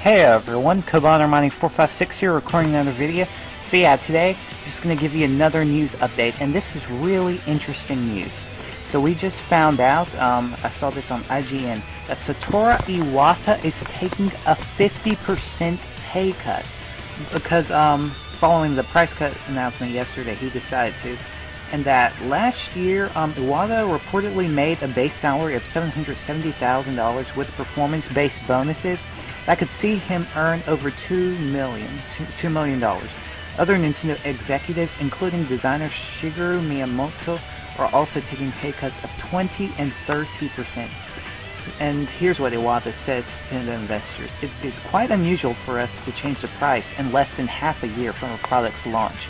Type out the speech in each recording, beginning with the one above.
Hey everyone, Mining456 here, recording another video. So yeah, today I'm just going to give you another news update, and this is really interesting news. So we just found out, I saw this on IGN, that Satoru Iwata is taking a 50% pay cut because following the price cut announcement yesterday, he decided to. And that last year, Iwata reportedly made a base salary of $770,000 with performance-based bonuses that could see him earn over $2 million. Other Nintendo executives, including designer Shigeru Miyamoto, are also taking pay cuts of 20 and 30%. And here's what Iwata says to the investors. It is quite unusual for us to change the price in less than half a year from a product's launch.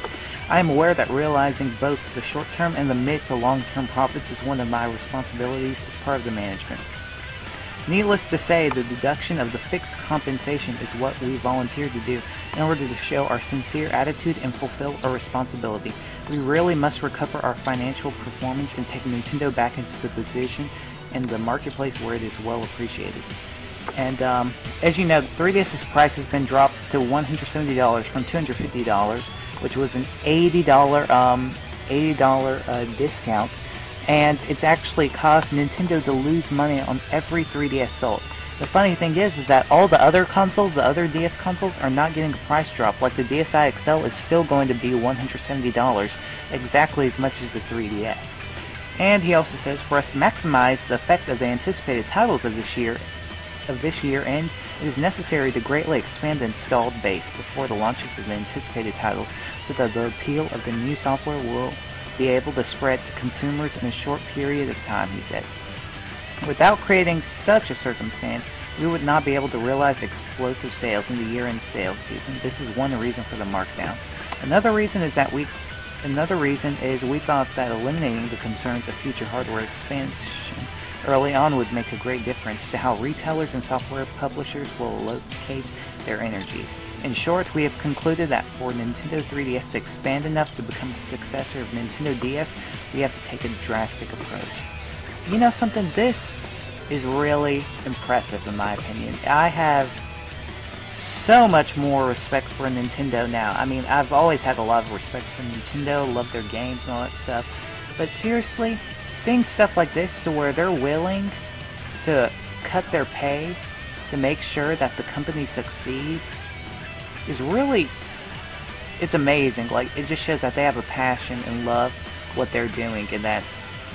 I am aware that realizing both the short-term and the mid to long-term profits is one of my responsibilities as part of the management. Needless to say, the deduction of the fixed compensation is what we volunteered to do in order to show our sincere attitude and fulfill our responsibility. We really must recover our financial performance and take Nintendo back into the position in the marketplace where it is well appreciated. And as you know, the 3DS's price has been dropped to $170 from $250, which was an $80 discount, and it's actually caused Nintendo to lose money on every 3DS sold. The funny thing is that all the other consoles, the other DS consoles, are not getting a price drop. Like the DSi XL is still going to be $170, exactly as much as the 3DS. And he also says, for us to maximize the effect of the anticipated titles of this year, and it is necessary to greatly expand the installed base before the launches of the anticipated titles, so that the appeal of the new software will be able to spread to consumers in a short period of time, he said. Without creating such a circumstance, we would not be able to realize explosive sales in the year-end sales season. This is one reason for the markdown. Another reason is we thought that eliminating the concerns of future hardware expansion early on would make a great difference to how retailers and software publishers will allocate their energies. In short, we have concluded that for Nintendo 3DS to expand enough to become the successor of Nintendo DS, we have to take a drastic approach. You know something? This is really impressive in my opinion. I have so much more respect for Nintendo now. I mean, I've always had a lot of respect for Nintendo, love their games and all that stuff, but seriously, seeing stuff like this to where they're willing to cut their pay to make sure that the company succeeds is really, it's amazing. Like, it just shows that they have a passion and love what they're doing, and that,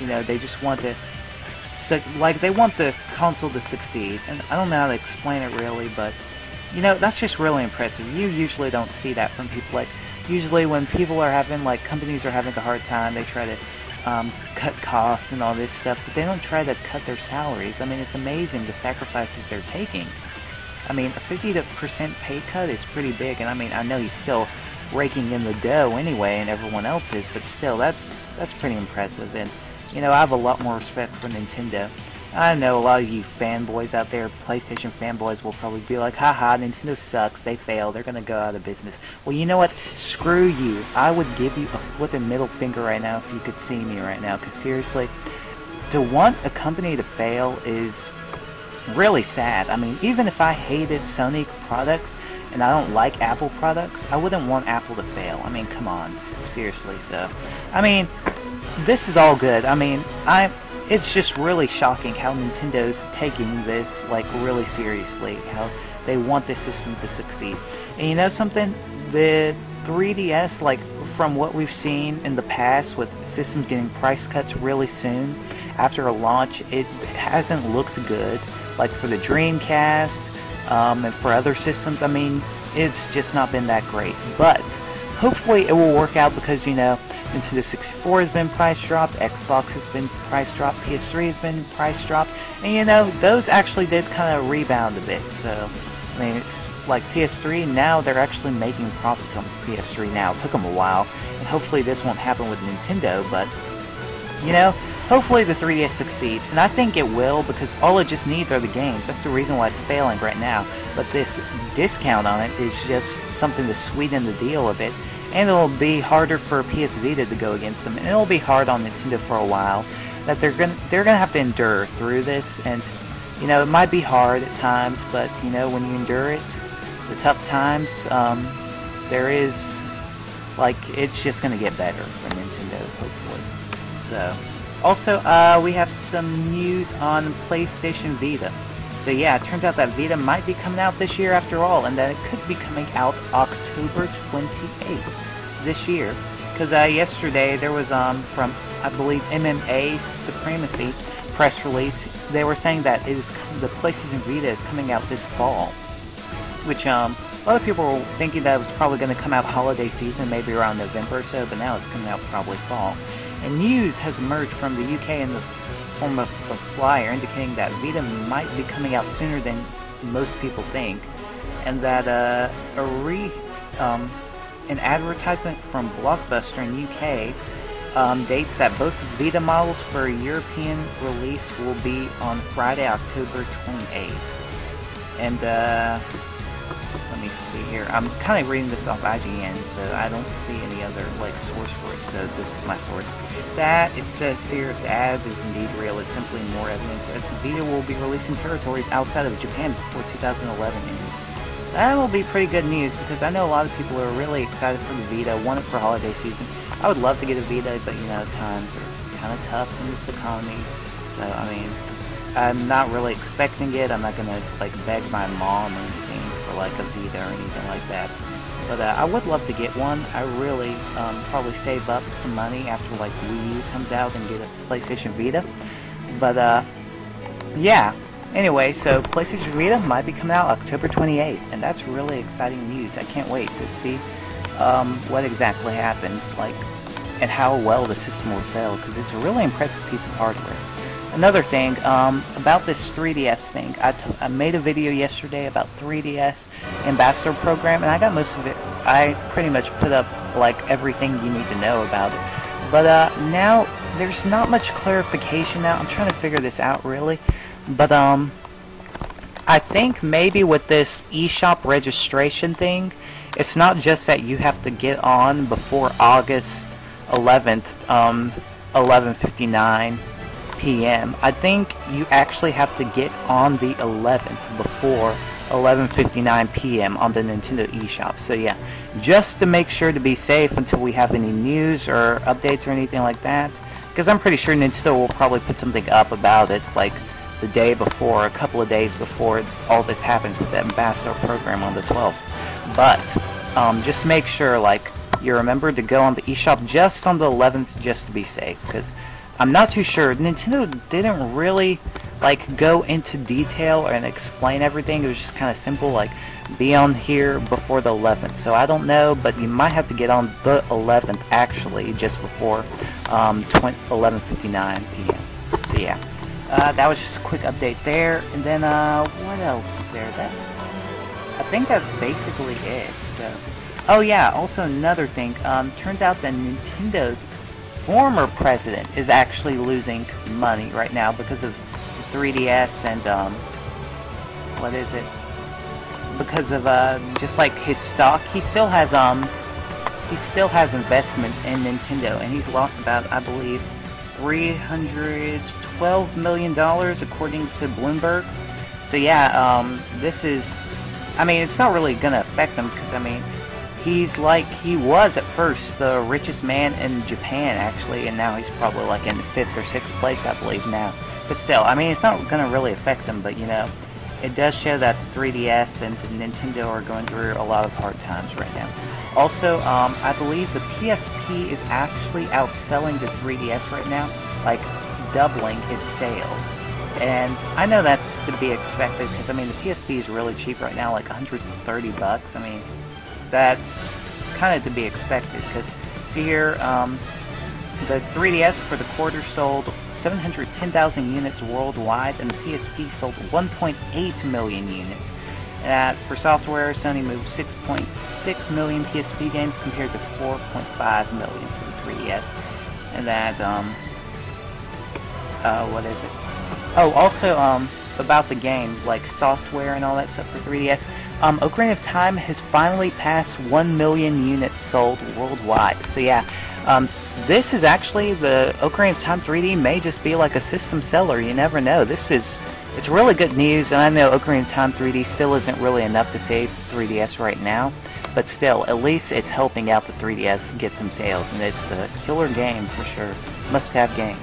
you know, they just want to, like, they want the console to succeed. And I don't know how to explain it really, but, you know, that's just really impressive. You usually don't see that from people. Like, usually when people are having, like, companies are having a hard time, they try to cut costs and all this stuff, but they don't try to cut their salaries. I mean, it's amazing the sacrifices they're taking. I mean, a 50% pay cut is pretty big, and I mean, I know he's still raking in the dough anyway, and everyone else is, but still, that's pretty impressive. And, you know, I have a lot more respect for Nintendo. I know a lot of you fanboys out there, PlayStation fanboys, will probably be like, haha, Nintendo sucks, they fail, they're gonna go out of business. Well, you know what? Screw you. I would give you a flippin' middle finger right now if you could see me right now, because seriously, to want a company to fail is really sad. I mean, even if I hated Sony products and I don't like Apple products, I wouldn't want Apple to fail. I mean, come on, seriously. So, I mean, this is all good. I mean, it's just really shocking how Nintendo's taking this, like, really seriously, how they want this system to succeed. And you know something? The 3DS, like, from what we've seen in the past with systems getting price cuts really soon after a launch, it hasn't looked good. Like for the Dreamcast and for other systems, I mean, it's just not been that great. But hopefully it will work out because, you know, Nintendo 64 has been price dropped, Xbox has been price dropped, PS3 has been price dropped, and you know, those actually did kind of rebound a bit. So, I mean, it's like PS3, now they're actually making profits on PS3 now. It took them a while, and hopefully this won't happen with Nintendo, but, you know, hopefully the 3DS succeeds, and I think it will, because all it just needs are the games. That's the reason why it's failing right now. But this discount on it is just something to sweeten the deal a bit, and it'll be harder for PS Vita to go against them, and it'll be hard on Nintendo for a while. That they're gonna have to endure through this, and you know, it might be hard at times, but you know, when you endure it, the tough times, there is, like, it's just gonna get better for Nintendo, hopefully. So, also, we have some news on PlayStation Vita. So yeah, it turns out that Vita might be coming out this year after all, and that it could be coming out October 28th this year. Because yesterday there was from, I believe, MMA Supremacy press release. They were saying that it is the PlayStation Vita is coming out this fall, which a lot of people were thinking that it was probably going to come out holiday season, maybe around November or so, but now it's coming out probably fall. And news has emerged from the UK in the form of a flyer indicating that Vita might be coming out sooner than most people think, and that an advertisement from Blockbuster in UK dates that both Vita models for a European release will be on Friday, October 28th. And let me see here. I'm kind of reading this off IGN, so I don't see any other like source for it. So this is my source. That it says here, if the ad is indeed real, it's simply more evidence that Vita will be released in territories outside of Japan before 2011 ends. That will be pretty good news because I know a lot of people are really excited for the Vita, want it for holiday season. I would love to get a Vita, but you know, times are kind of tough in this economy. So I mean, I'm not really expecting it. I'm not gonna like beg my mom or anything for like a Vita or anything like that. But I would love to get one. I really probably save up some money after like Wii U comes out and get a PlayStation Vita. But yeah. Anyway, so PlayStation Vita might be coming out October 28th, and that's really exciting news. I can't wait to see what exactly happens, like, and how well the system will sell, because it's a really impressive piece of hardware. Another thing, about this 3DS thing, I made a video yesterday about 3DS Ambassador Program, and I got most of it. I pretty much put up, like, everything you need to know about it. But now, there's not much clarification now. I'm trying to figure this out, really. But I think maybe with this eShop registration thing, it's not just that you have to get on before August 11th, 11:59 p.m. I think you actually have to get on the 11th before 11:59 p.m. on the Nintendo eShop. So yeah, just to make sure to be safe until we have any news or updates or anything like that, because I'm pretty sure Nintendo will probably put something up about it, like the day before, a couple of days before all this happens with the Ambassador Program on the 12th. But just make sure, like, you remember to go on the eShop just on the 11th, just to be safe, because I'm not too sure. Nintendo didn't really, like, go into detail and explain everything. It was just kind of simple, like, be on here before the 11th. So I don't know, but you might have to get on the 11th, actually, just before 11:59 p.m. So yeah. That was just a quick update there, and then what else is there? I think that's basically it. So, oh yeah, also another thing. Turns out that Nintendo's former president is actually losing money right now because of 3DS and what is it? Because of just like his stock, he still has investments in Nintendo, and he's lost about, I believe, $312 million according to Bloomberg. So yeah, this is, I mean, it's not really gonna affect him because, I mean, he was at first the richest man in Japan actually, and now he's probably like in 5th or 6th place, I believe, now. But still, I mean, it's not gonna really affect him, but you know, it does show that 3DS and Nintendo are going through a lot of hard times right now. Also, I believe the PSP is actually outselling the 3DS right now, like doubling its sales. And I know that's to be expected because, I mean, the PSP is really cheap right now, like $130. I mean, that's kind of to be expected because, see here, the 3DS for the quarter sold 710,000 units worldwide, and the PSP sold 1.8 million units. For software, Sony moved 6.6 million PSP games compared to 4.5 million for the 3DS. And that, what is it? Oh, also, about the game, like software and all that stuff for 3DS, Ocarina of Time has finally passed 1 million units sold worldwide. So yeah, this is actually, the Ocarina of Time 3D may just be like a system seller, you never know. This is it's really good news, and I know Ocarina of Time 3D still isn't really enough to save 3DS right now, but still, at least it's helping out the 3DS get some sales, and it's a killer game for sure. Must-have game.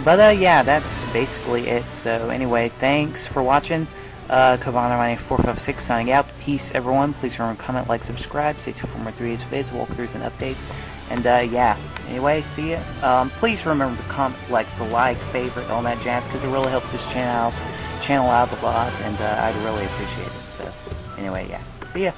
But yeah, that's basically it. So anyway, thanks for watching. Kavana456 signing out. Peace, everyone. Please remember to comment, like, subscribe. Stay tuned for more 3DS vids, walkthroughs, and updates. And yeah, anyway, see ya. Please remember to like, favorite, all that jazz, because it really helps this channel out a lot, and I'd really appreciate it. So anyway, yeah, see ya.